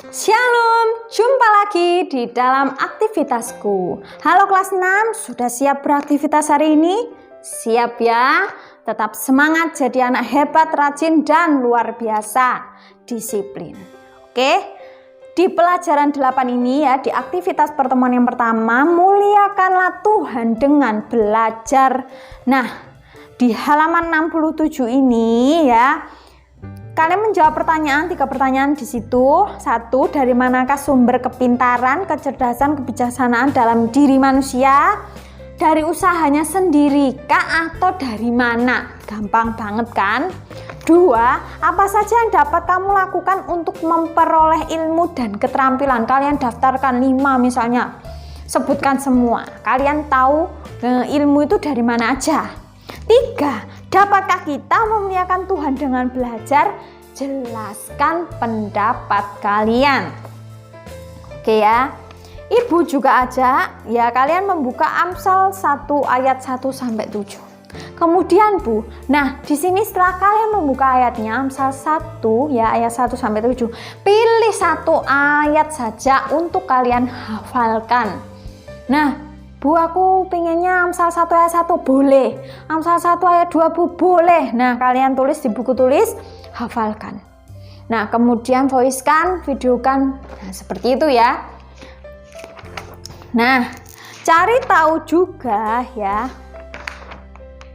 Shalom, jumpa lagi di dalam aktivitasku. Halo kelas 6, sudah siap beraktivitas hari ini? Siap ya? Tetap semangat jadi anak hebat, rajin, dan luar biasa. Disiplin. Oke? Di pelajaran 8 ini ya, di aktivitas pertemuan yang pertama, muliakanlah Tuhan dengan belajar. Nah, di halaman 67 ini ya, kalian menjawab pertanyaan, 3 pertanyaan di situ. 1, dari manakah sumber kepintaran, kecerdasan, kebijaksanaan dalam diri manusia? Dari usahanya sendiri kah atau dari mana? Gampang banget kan? 2, apa saja yang dapat kamu lakukan untuk memperoleh ilmu dan keterampilan? Kalian daftarkan 5 misalnya. Sebutkan semua. Kalian tahu ilmu itu dari mana aja? 3, dapatkah kita memuliakan Tuhan dengan belajar? Jelaskan pendapat kalian. Oke ya. Ibu juga ajak ya kalian membuka Amsal 1 ayat 1 sampai 7. Kemudian Bu, nah di sini setelah kalian membuka ayatnya Amsal 1 ya ayat 1 sampai 7, pilih 1 ayat saja untuk kalian hafalkan. Nah, Bu, aku pengennya Amsal 1 ayat 1, boleh. Amsal 1 ayat 2, Bu, boleh. Nah, kalian tulis di buku tulis, hafalkan. Nah, kemudian voice-kan, videokan. Nah, seperti itu ya. Nah, cari tahu juga ya,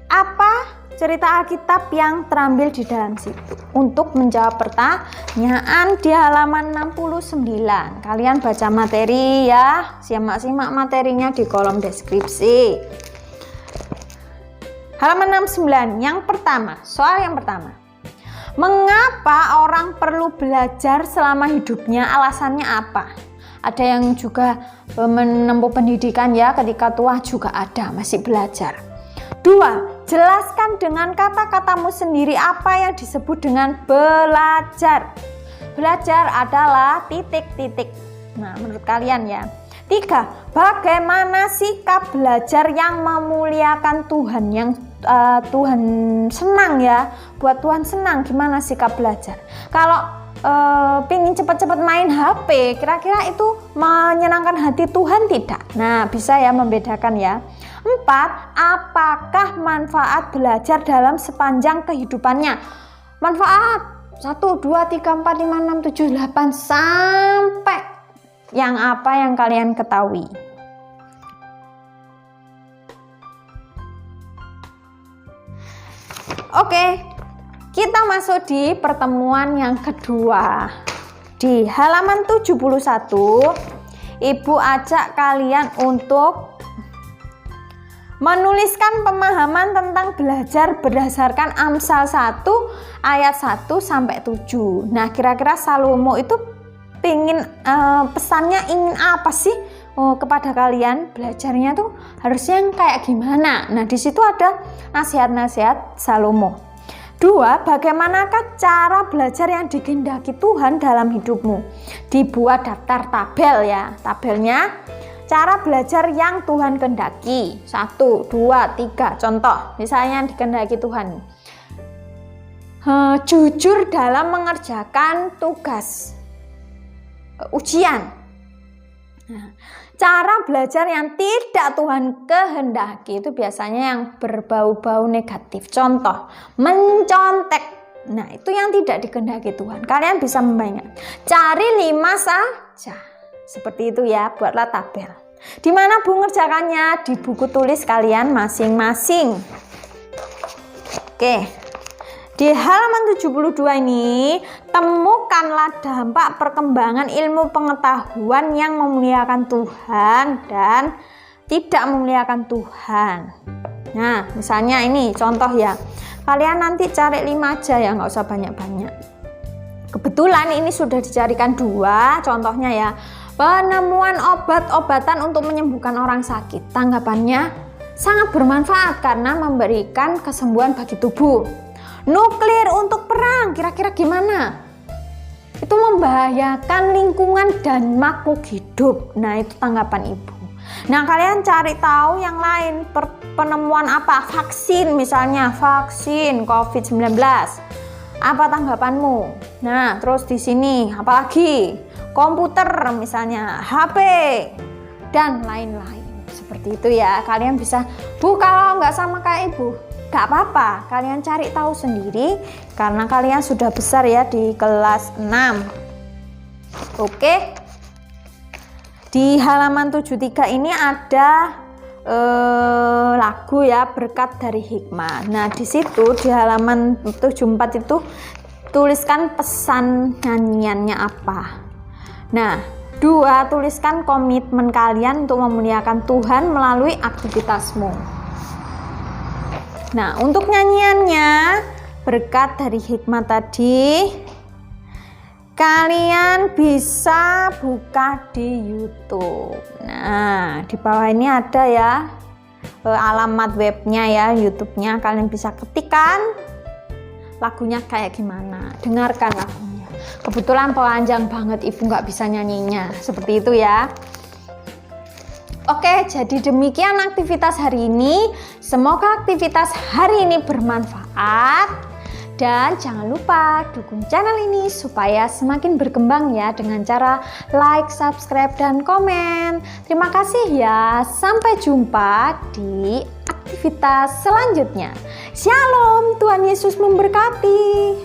apa cerita Alkitab yang terambil di dalam situ. Untuk menjawab pertanyaan di halaman 69. Kalian baca materi ya, simak-simak materinya di kolom deskripsi. Halaman 69, yang pertama, soal yang pertama. Mengapa orang perlu belajar selama hidupnya? Alasannya apa? Ada yang juga menempuh pendidikan ya, ketika tua juga ada, masih belajar. 2, jelaskan dengan kata-katamu sendiri apa yang disebut dengan belajar. Belajar adalah titik-titik. Nah, menurut kalian ya. 3, bagaimana sikap belajar yang memuliakan Tuhan, yang Tuhan senang ya, buat Tuhan senang. Gimana sikap belajar? Kalau pingin cepat-cepat main HP, kira-kira itu menyenangkan hati Tuhan tidak? Nah, bisa ya membedakan ya. 4, apakah manfaat belajar dalam sepanjang kehidupannya? Manfaat 1, 2, 3, 4, 5, 6, 7, 8 sampai yang apa yang kalian ketahui. Oke, kita masuk di pertemuan yang kedua. Di halaman 71, Ibu ajak kalian untuk menuliskan pemahaman tentang belajar berdasarkan Amsal 1 ayat 1 sampai 7. Nah, kira-kira Salomo itu pesannya ingin apa sih kepada kalian? Belajarnya tuh harusnya yang kayak gimana? Nah, di situ ada nasihat-nasihat Salomo. 2, bagaimanakah cara belajar yang dikehendaki Tuhan dalam hidupmu? Dibuat daftar tabel ya. Tabelnya cara belajar yang Tuhan kehendaki. 1, 2, 3. Contoh, misalnya yang dikehendaki Tuhan. Jujur dalam mengerjakan tugas ujian. Nah, cara belajar yang tidak Tuhan kehendaki itu biasanya yang berbau-bau negatif. Contoh, mencontek. Nah, itu yang tidak dikehendaki Tuhan. Kalian bisa membayangkan. Cari 5 saja. Seperti itu ya, buatlah tabel. Di mana Bu ngerjakannya? Di buku tulis kalian masing-masing. Oke. Di halaman 72 ini, temukanlah dampak perkembangan ilmu pengetahuan yang memuliakan Tuhan dan tidak memuliakan Tuhan. Nah, misalnya ini contoh ya. Kalian nanti cari 5 aja ya, nggak usah banyak-banyak. Kebetulan ini sudah dicarikan 2 contohnya ya. Penemuan obat-obatan untuk menyembuhkan orang sakit. Tanggapannya sangat bermanfaat karena memberikan kesembuhan bagi tubuh. Nuklir untuk perang, kira-kira gimana? Itu membahayakan lingkungan dan makhluk hidup. Nah, itu tanggapan Ibu. Nah, kalian cari tahu yang lain. Penemuan apa? Vaksin misalnya, vaksin COVID-19. Apa tanggapanmu? Nah, terus di sini apalagi? komputer, misalnya HP, dan lain-lain. Seperti itu ya, kalian bisa, Bu kalau nggak sama kayak Ibu, nggak apa-apa, kalian cari tahu sendiri karena kalian sudah besar ya di kelas 6. Oke, di halaman 73 ini ada lagu ya, Berkat dari Hikmah. Nah di situ di halaman 74 itu tuliskan pesan nyanyiannya apa. Nah 2, tuliskan komitmen kalian untuk memuliakan Tuhan melalui aktivitasmu. Nah untuk nyanyiannya Berkat dari Hikmah tadi, kalian bisa buka di YouTube. Nah, di bawah ini ada ya alamat webnya ya, YouTube-nya. Kalian bisa ketikkan lagunya kayak gimana. Dengarkan lagunya. Kebetulan panjang banget, Ibu nggak bisa nyanyinya. Seperti itu ya. Oke, jadi demikian aktivitas hari ini. Semoga aktivitas hari ini bermanfaat. Dan jangan lupa dukung channel ini supaya semakin berkembang ya dengan cara like, subscribe, dan komen. Terima kasih ya. Sampai jumpa di aktivitas selanjutnya. Shalom, Tuhan Yesus memberkati.